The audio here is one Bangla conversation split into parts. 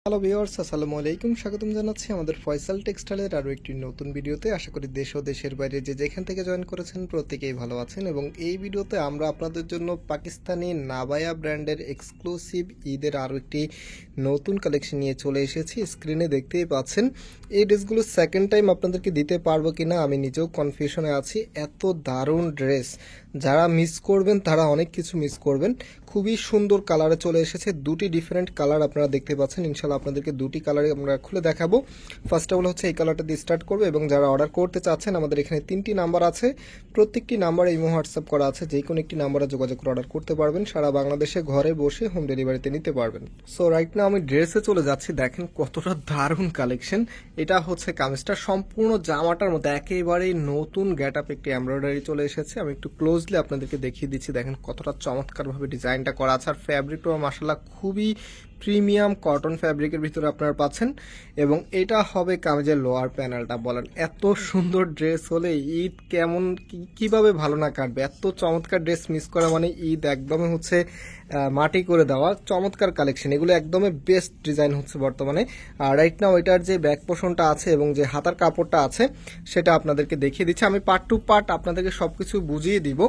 হ্যালো ভিউয়ার্স, আসসালামু আলাইকুম। স্বাগতম জানাচ্ছি আমাদের ফয়সাল টেক্সটাইলের আরও একটি নতুন ভিডিওতে। আশা করি দেশ ও দেশের বাইরে যে যেখান থেকে জয়েন করেছেন প্রত্যেকেই ভালো আছেন। এবং এই ভিডিওতে আমরা আপনাদের জন্য পাকিস্তানি নাবায়া ব্র্যান্ডের এক্সক্লুসিভ ঈদের আরও একটি নতুন কালেকশন নিয়ে চলে এসেছি। স্ক্রিনে দেখতেই পাচ্ছেন এই ড্রেসগুলো সেকেন্ড টাইম আপনাদেরকে দিতে পারবো কিনা আমি নিজেও কনফিউশনে আছি। এত দারুণ ড্রেস, যারা মিস করবেন তারা অনেক কিছু মিস করবেন। খুবই সুন্দর কালারে চলে এসেছে, দুটি ডিফারেন্ট কালার আপনারা দেখতে পাচ্ছেন। ইনশাল্লাহ আপনাদেরকে দুটি কালারে আমরা খুলে দেখাবো। ফার্স্ট অফ অল হচ্ছে এই কালারটা দিয়ে স্টার্ট করবো, এবং যারা অর্ডার করতে চাচ্ছেন আমাদের এখানে 3টি নাম্বার আছে, প্রত্যেকটি নাম্বারে ইমো হোয়াটসঅ্যাপ করা আছে, যে কোনো একটি নাম্বারে যোগাযোগ করে অর্ডার করতে পারবেন। সারা বাংলাদেশে ঘরে বসে হোম ডেলিভারিতে নিতে পারবেন। সো রাইট নাও আমি ড্রেসে চলে যাচ্ছি। দেখেন কতটা দারুণ কালেকশন। এটা হচ্ছে কামিজটা, সম্পূর্ণ জামাটার মধ্যে একেবারেই নতুন গেট আপ একটি এমব্রয়ডারি চলে এসেছে। আমি একটু ক্লোজলি আপনাদেরকে দেখিয়ে দিচ্ছি। দেখেন কতটা চমৎকারভাবে ডিজাইনটা করা আছে, আর ফ্যাব্রিকটাও মাশাআল্লাহ খুবই প্রিমিয়াম কটন ফ্যাব্রিকের ভিতরে আপনারা পাচ্ছেন। এবং এটা হবে কামিজের লোয়ার প্যানেলটা। বলেন এত সুন্দর ড্রেস হলে ঈদ কেমন কিভাবে ভালো না কাটবে। এত চমৎকার ড্রেস মিস করা মানে ঈদ একদমই হচ্ছে মাটি করে দেওয়া। চমৎকার কালেকশন, এগুলো একদমই বেস্ট ডিজাইন হচ্ছে বর্তমানে। আর রাইট নাও এটার যে ব্যাক পোর্শনটা আছে এবং যে হাতার কাপড়টা আছে সেটা আপনাদেরকে দেখিয়ে দিচ্ছি। আমি পার্ট টু পার্ট আপনাদেরকে সবকিছু বুঝিয়ে দিব।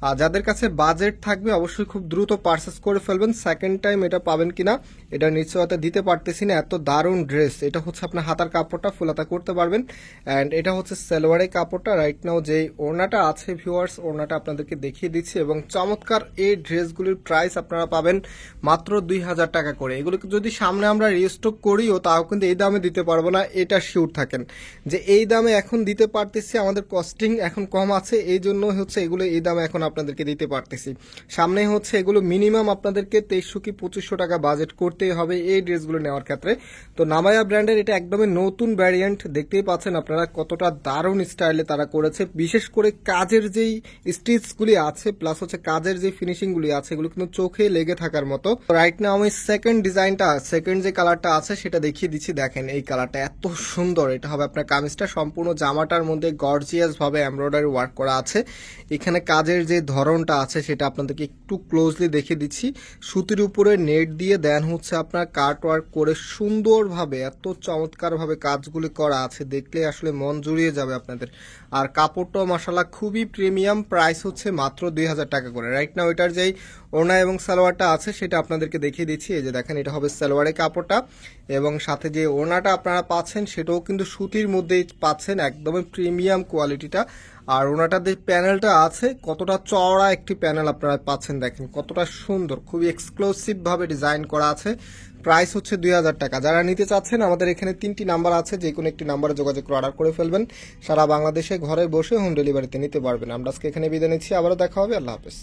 আর যাদের কাছে বাজেট থাকবে অবশ্যই খুব দ্রুত পারচেস করে ফেলবেন। সেকেন্ড টাইম এটা পাবেন কিনা এটা নিশ্চয়তা দিতে পারতেছি না, এত দারুণ ড্রেস। এটা হচ্ছে আপনার হাতার কাপড়টা, ফুলাতা করতে পারবেন। অ্যান্ড এটা হচ্ছে সালোয়ারের কাপড়টা। রাইট নাও যে ওড়নাটা আছে ভিউয়ার্স, ওড়নাটা আপনাদেরকে দেখিয়ে দিচ্ছি। এবং চমৎকার এই ড্রেসগুলির প্রাইস আপনারা পাবেন মাত্র 2000 টাকা করে। এগুলোকে যদি সামনে আমরা রিস্টক করিও তাও কিন্তু এই দামে দিতে পারবো না, এটা শিওর থাকেন যে এই দামে এখন দিতে পারতেছি। আমাদের কস্টিং এখন কম আছে, এই জন্য হচ্ছে এগুলো এই দামে এখন আপনাদেরকে দিতে পারতেছি। সামনে হচ্ছে এগুলো মিনিমাম আপনাদেরকে 2300 কি 2500 টাকা বাজেট করতেই হবে এই ড্রেসগুলো নেওয়ার ক্ষেত্রে। তো নাবায়া ব্র্যান্ডের এটা একদমই নতুন ভ্যারিয়েন্ট, দেখতেই পাচ্ছেন আপনারা কতটা দারুণ স্টাইলে তারা করেছে। বিশেষ করে কাজের যেই স্টিচগুলি আছে প্লাস হচ্ছে কাজের যে ফিনিশিংগুলি আছে এগুলো কিন্তু চোখে লেগে থাকার মতো। রাইট নাও আমি সেকেন্ড যে কালারটা আছে সেটা দেখিয়ে দিচ্ছি। দেখেন এই কালারটা এত সুন্দর। এটা হবে আপনার কামিজটা, সম্পূর্ণ জামাটার মধ্যে গর্জিয়াস ভাবে এমব্রয়ডারি ওয়ার্ক করা আছে। এখানে কাজের যে ধরনটা আছে সেটা আপনাদেরকে একটু ক্লোজলি দেখিয়ে দিচ্ছি। সুতির উপরে নেট দিয়ে দেন হচ্ছে আপনার কাট ওয়ার্ক করে সুন্দরভাবে এত চমৎকার ভাবে কাজগুলি করা আছে, দেখলে আসলে মন জুড়িয়ে যাবে আপনাদের। আর কাপড়টাও মাশাআল্লাহ খুবই প্রিমিয়াম, প্রাইস হচ্ছে মাত্র 2000 টাকা করে। রাইট নাও এটার যেই ওড়না এবং সালোয়ারটা আছে সেটা আপনাদেরকে দেখিয়ে দিচ্ছি। এই যে দেখেন এটা হবে সালোয়ারের কাপড়টা, এবং সাথে যে ওড়নাটা আপনারা পাচ্ছেন সেটাও কিন্তু সুতির মধ্যেই পাচ্ছেন, একদমই প্রিমিয়াম কোয়ালিটিটা। আর ওনাটার যে প্যানেলটা আছে কতটা চওড়া একটি প্যানেল আপনারা পাচ্ছেন, দেখেন কতটা সুন্দর, খুবই এক্সক্লুসিভ ভাবে ডিজাইন করা আছে। প্রাইস হচ্ছে 2000 টাকা। যারা নিতে চাচ্ছেন আমাদের এখানে 3টি নাম্বার আছে, যে কোনো একটি নাম্বারে যোগাযোগ করে অর্ডার করে ফেলবেন। সারা বাংলাদেশে ঘরে বসে হোম ডেলিভারিতে নিতে পারবেন। আমরা আজকে এখানে বিদায় নিচ্ছি, আবারও দেখা হবে। আল্লাহ হাফেজ।